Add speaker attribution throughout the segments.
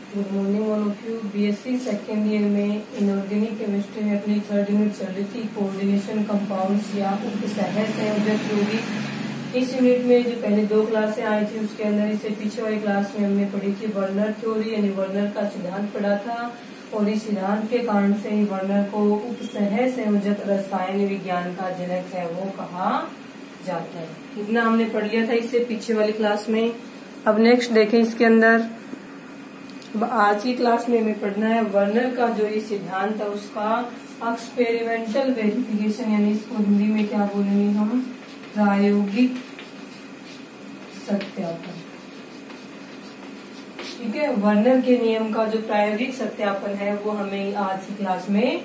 Speaker 1: Good morning all of you. BSc second year में inorganic chemistry में अपनी third unit चल रही थी, कोऑर्डिनेशन कंपाउंड्स या उपसहज संयोजक यौगिक। इस यूनिट में जो पहले 2 क्लासें आई थी उसके अंदर इससे पीछे वाली क्लास में हमने पढ़ी थी वर्नर थ्योरी यानी वर्नर का सिद्धांत पढ़ा था, और इस सिद्धांत के कारण से ही वर्नर को उपसहज संयोजक रसायन विज्ञान का जनक है वो कहा जाता है। इतना हमने पढ़ लिया था इससे पीछे वाली क्लास में। अब नेक्स्ट देखें इसके अंदर आज की क्लास में हमें पढ़ना है वर्नर का जो ये सिद्धांत है उसका एक्सपेरिमेंटल वेरिफिकेशन, यानी इसको हिंदी में क्या बोलेंगे हम, प्रायोगिक सत्यापन। ठीक है, वर्नर के नियम का जो प्रायोगिक सत्यापन है वो हमें आज की क्लास में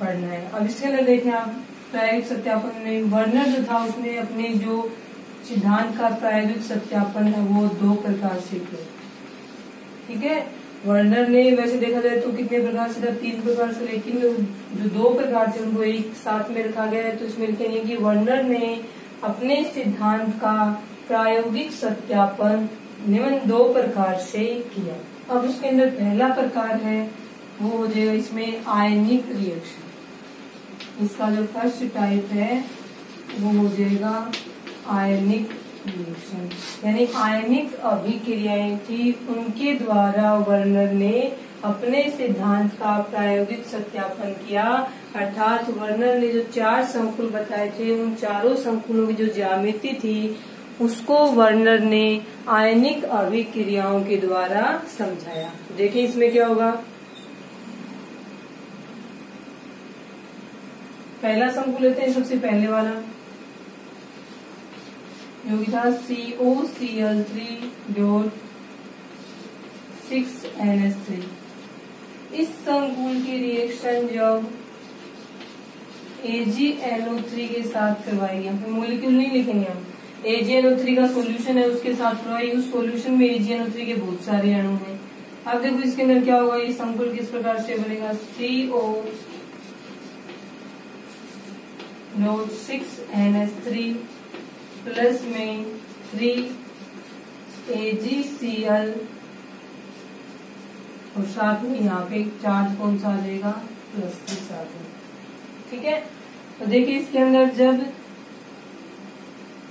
Speaker 1: पढ़ना है। अब इसके अंदर देखें आप, प्रायोगिक सत्यापन में वर्नर जो था उसने अपने जो सिद्धांत का प्रायोगिक सत्यापन है वो 2 प्रकार से किया। ठीक है, वर्नर ने वैसे देखा जाए तो कितने प्रकार से था, 3 प्रकार से, लेकिन जो 2 प्रकार थे उनको एक साथ में रखा गया है। तो इसमें लिखेंगे कि वर्नर ने अपने सिद्धांत का प्रायोगिक सत्यापन निम्न 2 प्रकार से किया। अब उसके अंदर पहला प्रकार है वो हो जाएगा इसमें आयनिक रिएक्शन। इसका जो फर्स्ट टाइप है वो हो जाएगा आयनिक रिएक्शन, यानी आयनिक अभिक्रियाएं थी उनके द्वारा वर्नर ने अपने सिद्धांत का प्रायोगिक सत्यापन किया। अर्थात वर्नर ने जो 4 संकुल बताए थे उन चारों संकुलों की जो ज्यामिति थी उसको वर्नर ने आयनिक अभिक्रियाओं के द्वारा समझाया। देखिए इसमें क्या होगा, पहला संकुल लेते हैं, सबसे पहले वाला जो कि था COCl3.6NH3। इस संकुल की रिएक्शन जब AgNO3 के साथ करवाई, यहाँ पे मोलिक्यूल नहीं लिखेंगे हम, AgNO3 का सॉल्यूशन है उसके साथ करवाई, उस सॉल्यूशन में AgNO3 के बहुत सारे अणु हैं। अब देखो इसके अंदर क्या होगा, ये संकुल किस प्रकार से बनेगा, CO.6NH3 प्लस में 3AgCl और साथ में यहाँ पे चार्ज कौन सा आ जाएगा, प्लस के साथ में। ठीक है, तो देखिए इसके अंदर जब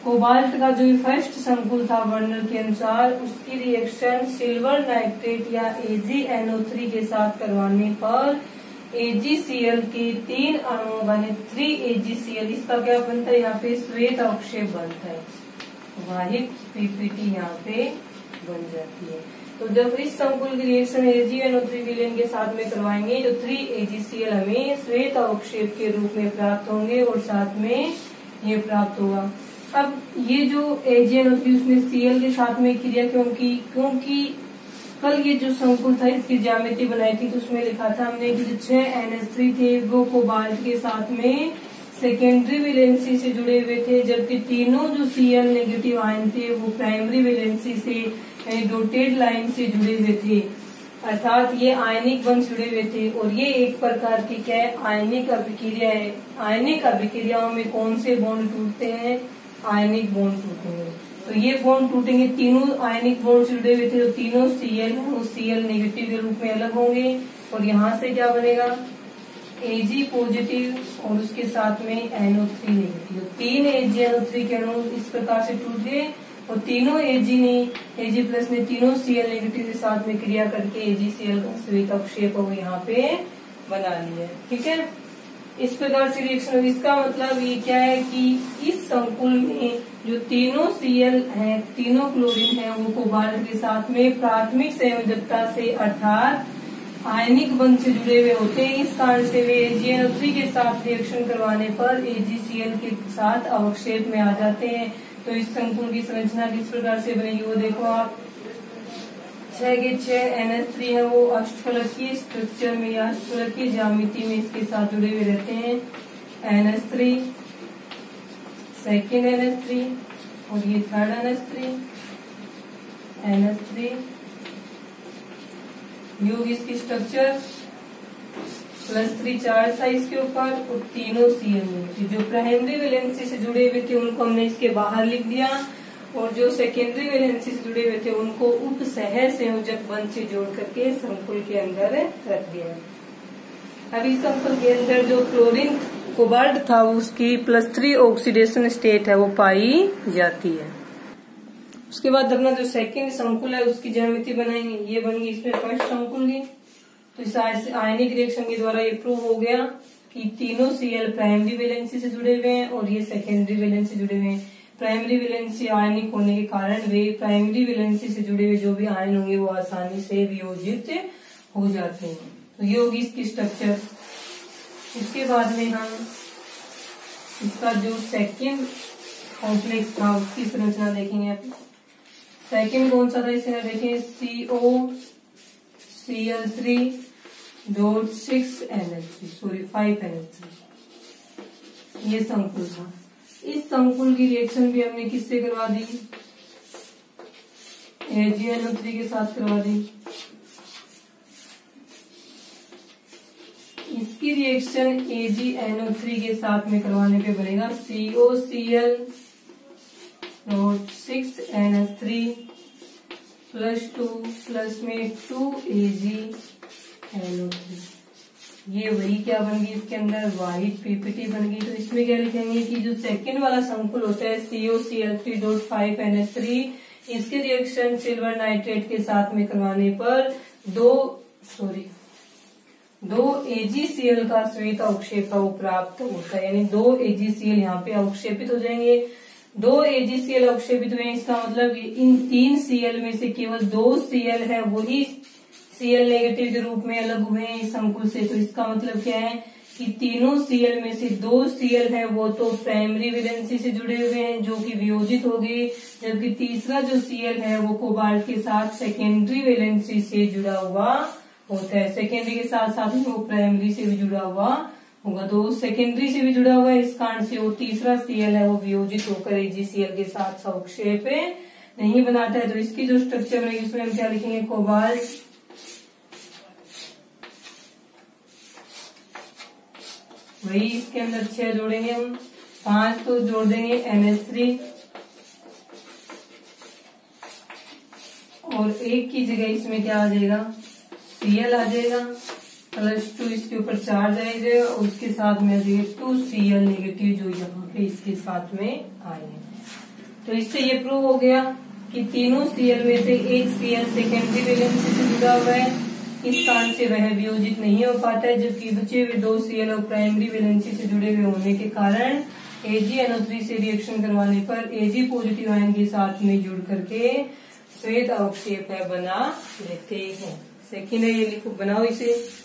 Speaker 1: कोबाल्ट का जो फर्स्ट संकुल था वर्नर के अनुसार उसकी रिएक्शन सिल्वर नाइट्रेट या AgNO3 के साथ करवाने पर AgCl के 3 अणु बने 3AgCl। इसका क्या बनता है, यहाँ पे श्वेत अवक्षेप बनता है, वाहित पीपीटी यहाँ पे बन जाती है। तो जब इस संकुल की रिएक्शन AgNO3 विलयन के साथ में करवाएंगे तो 3AgCl हमें श्वेत अवक्षेप के रूप में प्राप्त होंगे और साथ में ये प्राप्त होगा। अब ये जो AgNO3 उसने Cl के साथ में क्रिया क्योंकि कल ये जो संकुल था इसकी ज्यामिति बनाई थी तो उसमें लिखा था हमने कि जो 6 NH3 थे वो कोबाल्ट के साथ में सेकेंडरी वैलेंसी से जुड़े हुए थे, जबकि तीनों जो Cl नेगेटिव आयन थे वो प्राइमरी वैलेंसी से यानी डॉटेड लाइन से जुड़े हुए थे। अर्थात ये आयनिक बंध जुड़े हुए थे और ये एक प्रकार की क्या है, आयनिक अभिक्रिया है। आयनिक अभिक्रियाओं में कौन से बॉन्ड टूटते हैं, आयनिक बॉन्ड टूटेंगे। तो ये बॉन्ड टूटेंगे, तीनों आयनिक बॉन्ड जुड़े हुए थे, तो तीनों Cl है वो Cl नेगेटिव के रूप में अलग होंगे और यहाँ से क्या बनेगा, Ag पॉजिटिव और उसके साथ में NO3 नेगेटिव। 3 AgNO3 के अणु इस प्रकार से टूट गए और तीनों Ag प्लस ने तीनों Cl नेगेटिव के साथ में क्रिया करके AgCl का श्वेत अवक्षेप वो यहाँ पे बना लिया। ठीक है, इस प्रकार से रिएक्शन होगी। इसका मतलब ये क्या है कि इस संकुल में जो तीनों Cl हैं, तीनों क्लोरीन है वो कोबाल्ट के साथ में प्राथमिक संयोजकता से अर्थात आयनिक बंध से जुड़े हुए होते हैं। इस कारण से वे AgNO3 के साथ रिएक्शन करवाने पर AgCl के साथ अवक्षेप में आ जाते हैं। तो इस संकुल की संरचना किस प्रकार से बनेगी वो देखो आप, 6 के 6 NH3 है वो अष्टफलकीय स्ट्रक्चर में या अष्टफलकीय ज्यामिति में इसके साथ जुड़े हुए रहते हैं। NH3 सेकेंड NH3 और ये थर्ड NH3 NH3 योग इसकी स्ट्रक्चर +3 चार्ज था इसके ऊपर और तीनों Cl जो प्राइमरी वैलेंसी से जुड़े हुए थे उनको हमने इसके बाहर लिख दिया और जो सेकेंडरी वैलेंसी से जुड़े हुए थे उनको उप सह संयोजक बंध से जोड़ करके संकुल के अंदर रख दिया। अब इस संकुल के अंदर जो क्लोरीन कोबाल्ट था उसकी +3 ऑक्सीडेशन स्टेट है वो पाई जाती है। उसके बाद अपना जो सेकंड संकुल है उसकी ज्यामिति बनाएंगे। ये बन गई इसमें फर्स्ट संकुल की। तो इस आयनिक रिएक्शन के द्वारा ये प्रूव हो गया कि तीनों Cl प्राइमरी वैलेंसी से जुड़े हुए हैं और ये सेकेंडरी वैलेंसी से जुड़े हुए हैं। प्राइमरी वैलेंसी आयनिक होने के कारण वे प्राइमरी वैलेंसी से जुड़े हुए जो भी आयन होंगे वो आसानी से वियोजित हो जाते हैं। तो ये होगी इसकी स्ट्रक्चर। इसके बाद में हम इसका जो सेकेंड कॉम्प्लेक्स था उसकी संरचना देखेंगे। सेकेंड कौन सा था इसे देखें, COCl3.6NH3 ये संकुल था। इस संकुल की रिएक्शन भी हमने किससे करवा दी, AgNO3 के साथ करवा दी। इसकी रिएक्शन AgNO3 के साथ में करवाने पे बनेगा COCl.6NH3 +2 प्लस में 2AgNO3। ये वही क्या बन गई इसके अंदर वाहिद पीपीटी बन गई। तो इसमें क्या लिखेंगे कि जो सेकेंड वाला संकुल होता है COCl3.5NH3 इसके रिएक्शन सिल्वर नाइट्रेट के साथ में करवाने पर दो AgCl का श्वेत अवक्षेप वो प्राप्त होता है। यानी 2 AgCl यहाँ पे अवक्षेपित हो जाएंगे। 2 AgCl अवक्षेपित हुए इसका मतलब इन 3 Cl में से केवल 2 Cl है वही Cl नेगेटिव के रूप में अलग हुए हैं इस संकुल से। तो इसका मतलब क्या है कि तीनों Cl में से 2 Cl है वो तो प्राइमरी वैलेंसी से जुड़े हुए हैं जो कि वियोजित हो गए, जबकि तीसरा जो Cl है वो कोबाल्ट के साथ सेकेंडरी वैलेंसी से जुड़ा हुआ होता है। सेकेंडरी के साथ साथ वो प्राइमरी से भी जुड़ा हुआ होगा। तो सेकेंडरी से भी जुड़ा हुआ है इस कारण से, और तीसरा Cl है वो वियोजित होकर AgCl के साथ अवक्षेप नहीं बनाता है। तो इसकी जो स्ट्रक्चर बनेगी उसमें हम क्या लिखेंगे, कोबाल्ट वही इसके अंदर 6 जोड़ेंगे हम, 5 तो जोड़ देंगे NH3 और 1 की जगह इसमें क्या आ जाएगा, Cl आ जाएगा +2 इसके ऊपर चार्ज आएगा और उसके साथ में आ जाएगा 2Cl नेगेटिव जो यहाँ पे इसके साथ में आएंगे। तो इससे ये प्रूव हो गया कि तीनों Cl में से एक Cl सेकेंडरी वैलेंसी से जुड़ा हुआ है, इस कारण से वह वियोजित नहीं हो पाता है, जबकि बचे हुए 2 Cl और प्राइमरी वैलेंसी से जुड़े हुए होने के कारण AgNO3 से रिएक्शन करवाने पर Ag पॉजिटिव आयन के साथ में जुड़ करके श्वेत अवक्षेप है बना लेते हैं। सेकेंड है ये लिखो, बनाओ इसे।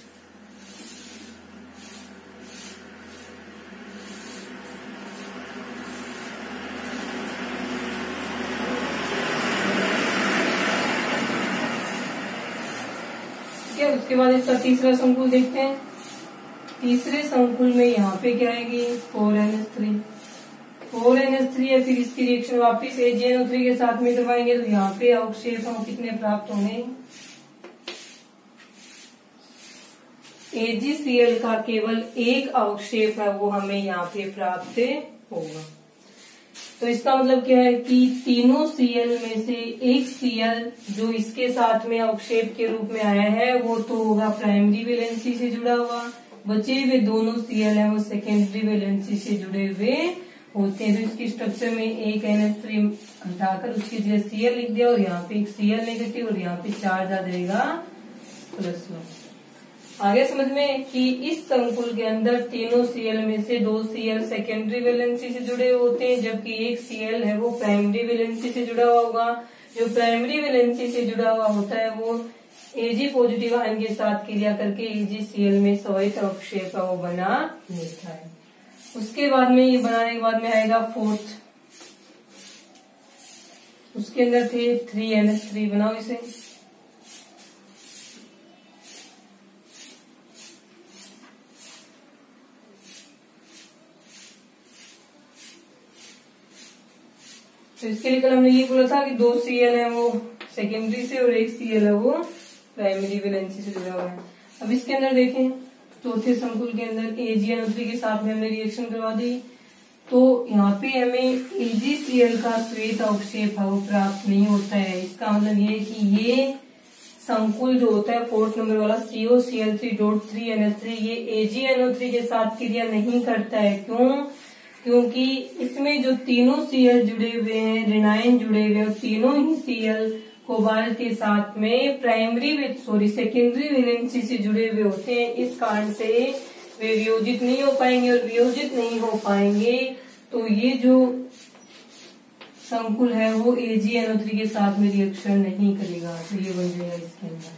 Speaker 1: उसके बाद इसका तीसरा संकुल देखते हैं। तीसरे संकुल में यहाँ पे क्या आएगी, 4NH3 है। फिर इसकी रिएक्शन वापस AgNO3 के साथ में करवाएंगे तो यहाँ पे अवक्षेप हम कितने प्राप्त होंगे, AgCl का केवल एक अवक्षेप है वो हमें यहाँ पे प्राप्त होगा। तो इसका मतलब क्या है कि तीनों Cl में से एक Cl जो इसके साथ में अवक्षेप के रूप में आया है वो तो होगा प्राइमरी वैलेंसी से जुड़ा हुआ, बचे हुए दोनों Cl है वो सेकेंडरी वैलेंसी से जुड़े हुए होते हैं। तो इसकी स्ट्रक्चर में एक NH3 हटाकर उसकी जगह Cl लिख दिया और यहाँ पे एक Cl नेगेटिव और यहाँ पे चार्ज आ जाएगा +1। आगे समझ में कि इस संकुल के अंदर तीनों Cl में से 2 Cl सेकेंडरी वैलेंसी से जुड़े होते हैं, जबकि एक Cl है वो प्राइमरी वैलेंसी से जुड़ा हुआ होगा। जो प्राइमरी वैलेंसी से जुड़ा हुआ होता है वो Ag पॉजिटिव आयन के साथ क्रिया करके AgCl में श्वेत अवक्षेप वो बना लेता है। उसके बाद में ये बनाने के बाद में आएगा फोर्थ, उसके अंदर थे 3NH3। बनाओ इसे। तो इसके लिए कल हमने ये बोला था कि 2 Cl है वो सेकेंडरी से और एक Cl है वो प्राइमरी वैलेंसी से जुड़ा हुआ है। अब इसके अंदर देखें चौथे संकुल के अंदर AgNO3 के साथ में हमने रिएक्शन करवा दी। तो यहाँ पे हमें AgCl का श्वेत अवक्षेप है वो प्राप्त नहीं होता है। इसका मतलब ये है कि ये संकुल जो होता है 4th नंबर वाला COCl3.3NH3 ये AgNO3 के साथ क्रिया नहीं करता है। क्यों? क्योंकि इसमें जो तीनों Cl जुड़े हुए हैं, ऋणायन जुड़े हुए हैं, तीनों ही Cl कोबाल्ट के साथ में सेकेंडरी वैलेंसी से जुड़े हुए होते हैं। इस कारण से वे वियोजित नहीं हो पाएंगे, और वियोजित नहीं हो पाएंगे तो ये जो संकुल है वो AgNO3 के साथ में रिएक्शन नहीं करेगा। तो ये बन जाएगा इसके अंदर।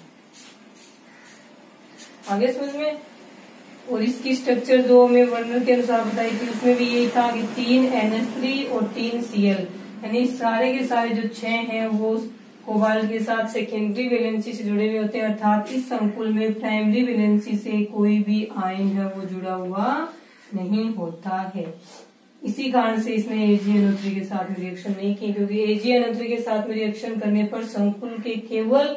Speaker 1: आगे समझ में। और इसकी स्ट्रक्चर जो हमें वर्नर के अनुसार बताई थी उसमें भी यही था कि 3 NH3 और 3 Cl, यानी सारे के सारे जो 6 हैं वो कोबाल्ट के साथ सेकेंडरी वैलेंसी से जुड़े हुए होते हैं, अर्थात इस संकुल में प्राइमरी वैलेंसी से कोई भी आयन है वो जुड़ा हुआ नहीं होता है। इसी कारण से इसने AgNO3 के साथ में रिएक्शन नहीं की, क्योंकि AgNO3 के साथ में रिएक्शन करने पर संकुल के केवल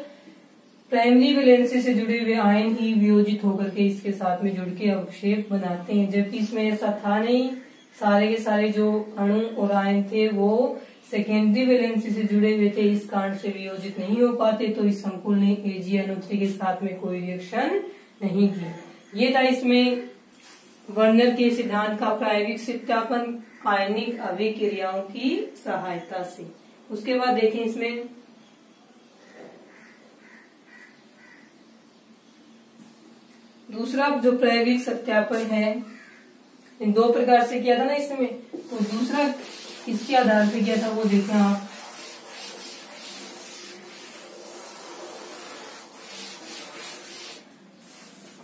Speaker 1: प्राइमरी वैलेंसी से जुड़े हुए आयन ही वियोजित होकर के इसके साथ में जुड़ के अवक्षेप बनाते हैं, जबकि इसमें ऐसा था नहीं। सारे के सारे जो अणु और आयन थे वो सेकेंडरी वैलेंसी से जुड़े हुए थे, इस कारण से वियोजित नहीं हो पाते। तो इस संकुल ने AgNO3 के साथ में कोई रिएक्शन नहीं की। ये था इसमें वर्नर के सिद्धांत का प्रायोगिक सत्यापन आयनिक अभिक्रियाओं की सहायता से। उसके बाद देखें इसमें दूसरा जो प्रायोगिक सत्यापन है, इन 2 प्रकार से किया था ना इसमें, तो दूसरा किसके आधार पे किया था वो देखें आप।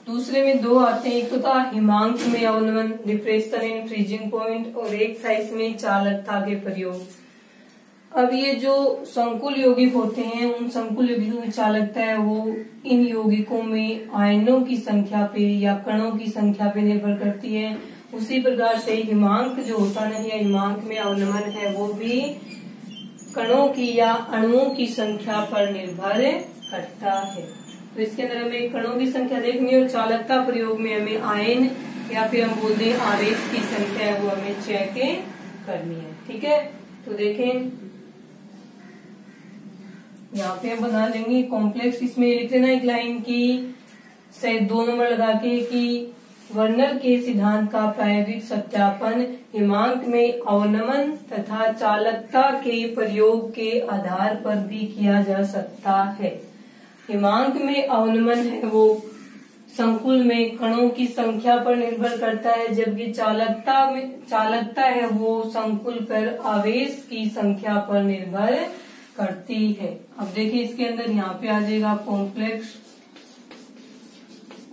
Speaker 1: दूसरे में 2 आते हैं, एक तो था हिमांक में अवनमन डिप्रेशन इन फ्रीजिंग पॉइंट, और एक था इसमें चालकता के प्रयोग। अब ये जो संकुल यौगिक होते हैं उन संकुल यौगिकों की चालकता है वो इन यौगिकों में आयनों की संख्या पे या कणों की संख्या पे निर्भर करती है। उसी प्रकार से हिमांक जो होता है या हिमांक में अवनमन है वो भी कणों की या अणुओं की संख्या पर निर्भर करता है। तो इसके अंदर हमें कणों की संख्या देखनी है, और चालकता प्रयोग में हमें आयन या फिर हम बोलते हैं आवेश की संख्या है वो हमें चेक करनी है। ठीक है, तो देखें यहाँ पे हम बना लेंगे कॉम्प्लेक्स। इसमें लिख लेना एक लाइन की शायद 2 नंबर लगा के कि वर्नर के सिद्धांत का प्रायोगिक सत्यापन हिमांक में अवनमन तथा चालकता के प्रयोग के आधार पर भी किया जा सकता है। हिमांक में अवनमन है वो संकुल में कणों की संख्या पर निर्भर करता है, जबकि चालकता है वो संकुल पर आवेश की संख्या पर निर्भर करती है। अब देखिए इसके अंदर यहाँ पे आ जाएगा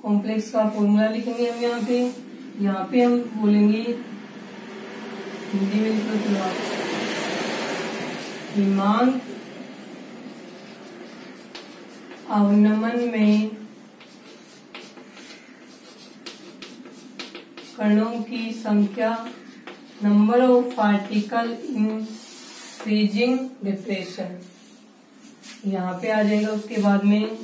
Speaker 1: कॉम्प्लेक्स का फॉर्मूला लिखेंगे हम यहाँ पे हम बोलेंगे हिंदी में लिखो चलो आप, हिमांक अवनमन में कणों की संख्या number of particle in freezing depression यहाँ पे आ जाएगा। उसके बाद में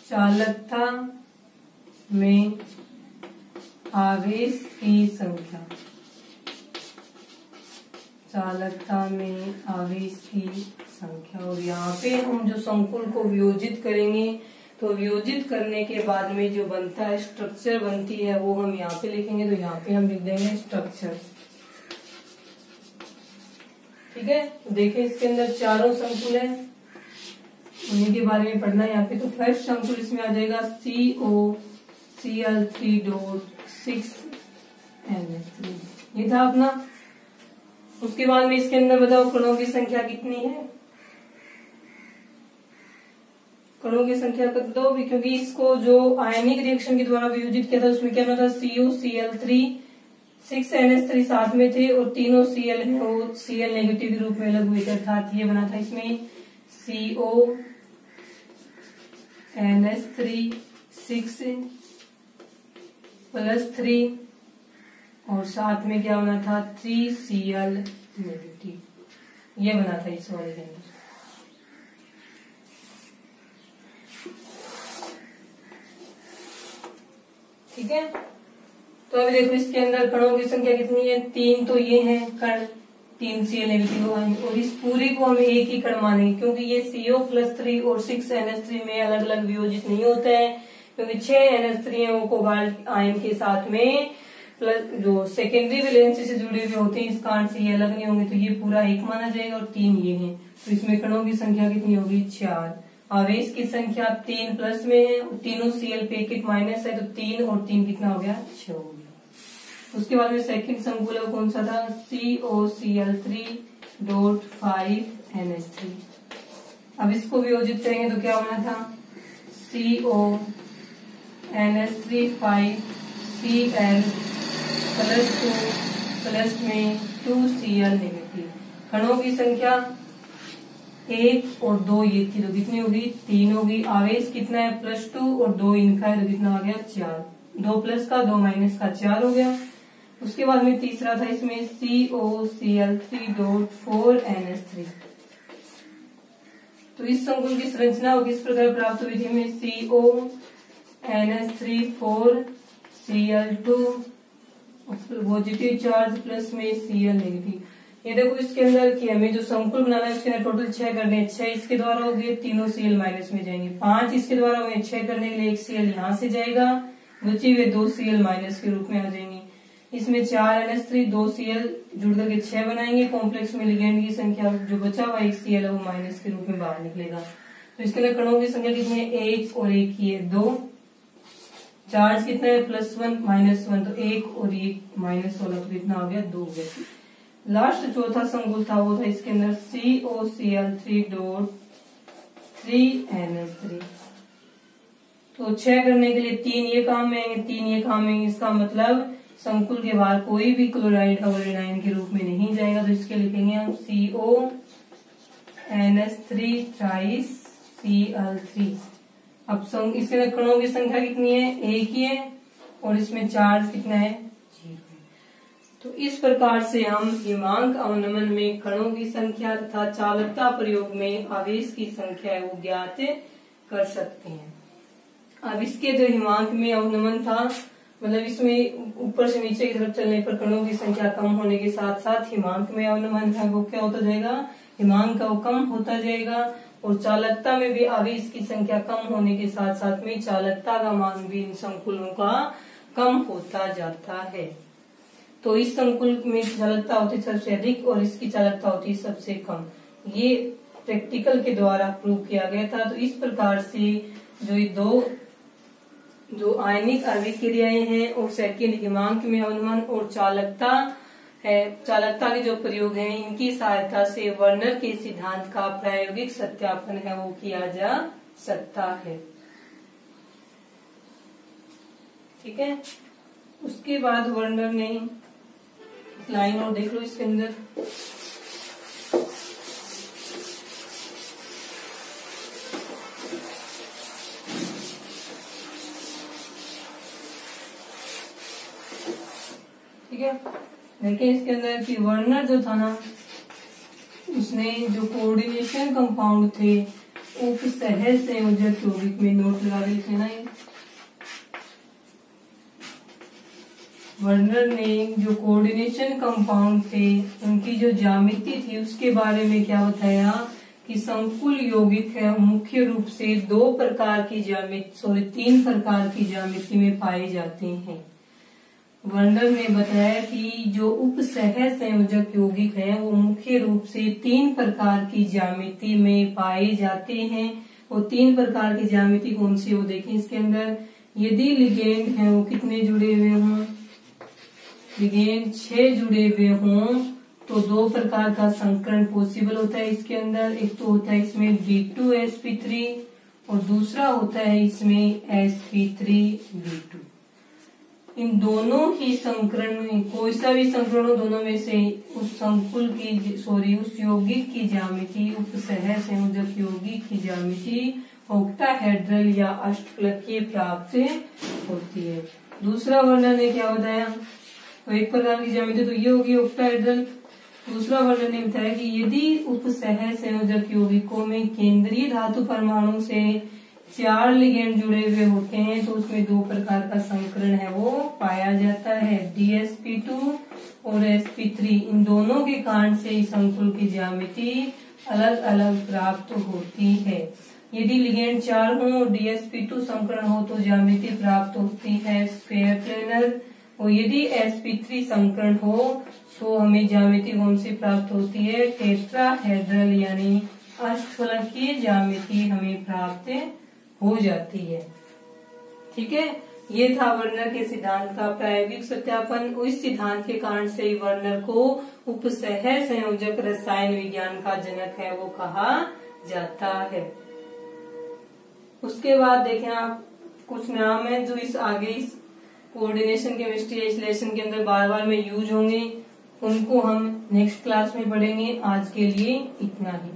Speaker 1: चालकता में आवेश की संख्या, चालकता में आवेश की संख्या। और यहाँ पे हम जो संकुल को वियोजित करेंगे तो वियोजित करने के बाद में जो बनता है स्ट्रक्चर बनती है वो हम यहाँ पे लिखेंगे। तो यहाँ पे हम लिख देंगे स्ट्रक्चर। ठीक है, तो देखें इसके अंदर चारों संकुल है, उन्हीं के बारे में पढ़ना है यहाँ पे। तो फर्स्ट संकुल इसमें आ जाएगा COCl3.6NH3, ये था अपना। उसके बाद में इसके अंदर बताओ कणों की संख्या कितनी है, कणों की संख्या कर दो भी, क्योंकि इसको जो आयनिक रिएक्शन के द्वारा वियोजित किया था उसमें क्या था COCl3 6NH3 साथ में थे, और तीनों Cl है वो Cl नेगेटिव के रूप में अलग हुए थे, अर्थात ये बना था इसमें CONH3 6+3 और साथ में क्या बना था 3Cl नेगेटिव, ये बना था इस वाले के अंदर। ठीक है। तो अभी देखो इसके अंदर कणों की संख्या कितनी है, 3 तो ये है कण, 3 Cl नेगेटिव आएंगे, और इस पूरी को हम एक ही कण मानेंगे क्योंकि ये CO+3 और 6NH3 में अलग अलग वियोजित नहीं होता है, क्योंकि 6NH3 है वो कोबाल्ट आयन के साथ में प्लस जो सेकेंडरी वैलेंसी से जुड़े हुए होते हैं इस कारण से ये अलग नहीं होंगे, तो ये पूरा एक माना जाएगा और 3 ये है। तो इसमें कणों की संख्या कितनी होगी, 4। आवेश की संख्या 3 प्लस में है, तीनों Cl पे एक माइनस है, तो 3 और 3 कितना हो गया, 6 हो गया। उसके बाद में सेकंड संकुल कौन सा था, COCl3.5NH3। अब इसको वियोजित करेंगे तो क्या होना था, CONH3 5Cl +2 प्लस में 2Cl नेगेटिव। कणों की संख्या 1 और 2 ये थी, तो कितनी होगी, 3 होगी। आवेश कितना है, +2 और 2 इनका है, तो कितना आ गया, 4। 2 प्लस का 2 माइनस का 4 हो गया। उसके बाद में तीसरा था इसमें COCl3.4NH3। तो इस संकुल की संरचना किस प्रकार प्राप्त हुई थी हमें, CONH3 4Cl2 positive charge plus में Cl नेगेटिव। ये देखो इसके अंदर कि हमें जो संकुल बनाना है उसके अंदर टोटल 6 करने हैं, 6 इसके द्वारा हो गए, तीनों Cl माइनस में जाएंगे, 5 इसके द्वारा हो गए, 6 करने के लिए 1 Cl यहाँ से जाएगा, बचे हुए 2 Cl माइनस के रूप में आ जाएंगे। इसमें 4NH3 2 Cl जुड़ करके 6 बनाएंगे, कॉम्प्लेक्स में लिगेंड की संख्या जो बचा हुआ 1 Cl है वो माइनस के रूप में बाहर निकलेगा। तो इसके अंदर कणों की संख्या कितनी है, 1 और 1 की है 2। चार्ज कितना है, +1 -1, तो 1 और 1 माइनस वाला तो कितना हो गया, 2 हो गया। लास्ट चौथा संकुल था वो था इसके अंदर COCl3.3NH3। तो 6 करने के लिए 3 ये काम में आएंगे, 3 ये काम में, इसका मतलब संकुल के बाहर कोई भी क्लोराइड आयन के रूप में नहीं जाएगा, तो इसके लिखेंगे हम CONH3 3Cl3। अब इसके कणों की संख्या कितनी है, 1 ही है, और इसमें चार्ज कितना है, 0। तो इस प्रकार से हम हिमांक अवनमन में कणों की संख्या तथा चालकता प्रयोग में आवेश की संख्या है वो ज्ञात कर सकते हैं। अब इसके जो हिमांक में अवनमन था, मतलब इसमें ऊपर से नीचे की तरफ चलने पर कणों की संख्या कम होने के साथ साथ हिमांक में अवनमन है वो क्या होता जाएगा, हिमांक का वो कम होता जाएगा, और चालकता में भी आवेश की संख्या कम होने के साथ साथ में चालकता का मान भी इन संकुलों का कम होता जाता है। तो इस संकुल में चालकता होती है सबसे अधिक और इसकी चालकता होती है सबसे कम। ये प्रैक्टिकल के द्वारा प्रूव किया गया था। तो इस प्रकार से जो ये दो आयनिक अभिक्रियाएं हैं और सेकंड हिमांक में अवनमन और चालकता है, चालकता के जो प्रयोग हैं इनकी सहायता से वर्नर के सिद्धांत का प्रायोगिक सत्यापन है वो किया जा सकता है। ठीक है। उसके बाद वर्नर ने लाइन और देख लो इसके अंदर, ठीक है। देखिए इसके अंदर कि वर्नर जो था ना, उसने जो कोऑर्डिनेशन कंपाउंड थे उपसहज संयोजक यौगिक में, नोट लगा के लिखना है, वर्नर ने जो कोऑर्डिनेशन कंपाउंड थे उनकी जो ज्यामिति थी उसके बारे में क्या बताया कि संकुल यौगिक है मुख्य रूप से 3 प्रकार की ज्यामिति में पाए जाते हैं। वर्नर ने बताया कि जो उपसहज संयोजक यौगिक है वो मुख्य रूप से 3 प्रकार की ज्यामिति में पाए जाते हैं। वो 3 प्रकार की ज्यामिति कौन सी, वो देखें इसके अंदर। यदि लिगेंड है वो कितने जुड़े हुए हों, लिगेंड 6 जुड़े हुए हों तो 2 प्रकार का संकरण पॉसिबल होता है इसके अंदर। एक तो होता है इसमें B2sp3 और दूसरा होता है इसमें sp3b2। इन दोनों ही संकरण में कोई सा भी संकरण हो, दोनों में से उस संकुल की उस यौगिक की ज्यामिति, उपसहज संयोजक यौगिक की ज्यामिति ऑक्टाहेड्रल या अष्टफलकीय प्राप्त होती है। दूसरा वर्णन ने क्या बताया, तो एक प्रकार की ज्यामिति तो ये होगी ऑक्टाहेड्रल। दूसरा वर्णन ने बताया कि यदि उपसहज संयोजक यौगिकों में केंद्रीय धातु परमाणु से 4 लिगेंड जुड़े हुए होते हैं तो उसमें 2 प्रकार का संकरण है दोनों के कारण से इस संकुल की ज्यामिति अलग अलग प्राप्त होती है। यदि लिगेंड 4 हो, DsP2 संकरण हो तो ज्यामिति प्राप्त होती है स्क्वायर प्लेनर, और यदि sp3 संकरण हो तो हमें ज्यामिति कौन सी प्राप्त होती है, टेट्राहेड्रल यानी अष्टफलकीय ज्यामिति हमें प्राप्त हो जाती है। ठीक है, ये था वर्नर के सिद्धांत का प्रायोगिक सत्यापन। इस सिद्धांत के कारण से वर्नर को उपसह संयोजक रसायन विज्ञान का जनक है वो कहा जाता है। उसके बाद देखें आप, कुछ नाम है जो इस आगे इस कोऑर्डिनेशन केमिस्ट्री आइसोलेशन के अंदर बार बार में यूज होंगे, उनको हम नेक्स्ट क्लास में पढ़ेंगे। आज के लिए इतना ही।